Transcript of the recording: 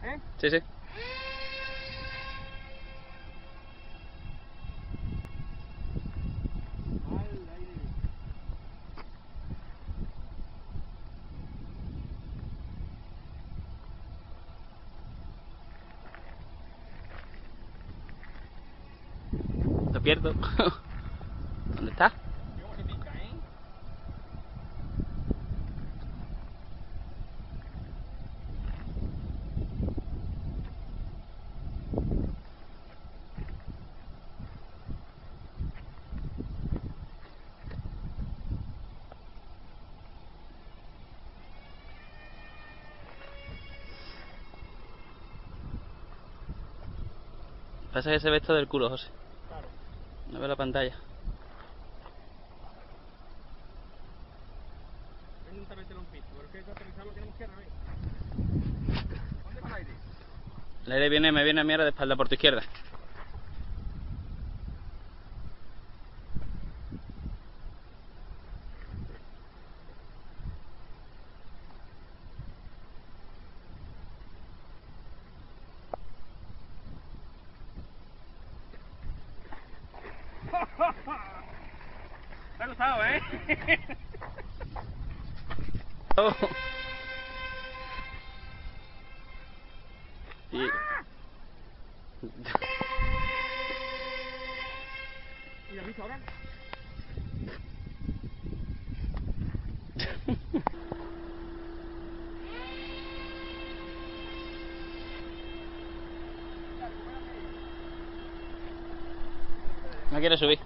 ¿Eh? Sí, sí. Lo pierdo. ¿Dónde está? ¿Cómo se pica, eh? Pasa que se ve esto del culo, José. Claro. No veo la pantalla. Voy a intentar meterle un pito, pero es que hay que aterrizarlo, tenemos que ver. ¿Dónde va el aire? El aire me viene a mí ahora de espalda por tu izquierda. ¿Te ha gustado, eh? Oh. Y... ¿Y has visto ahora? No quiere subir.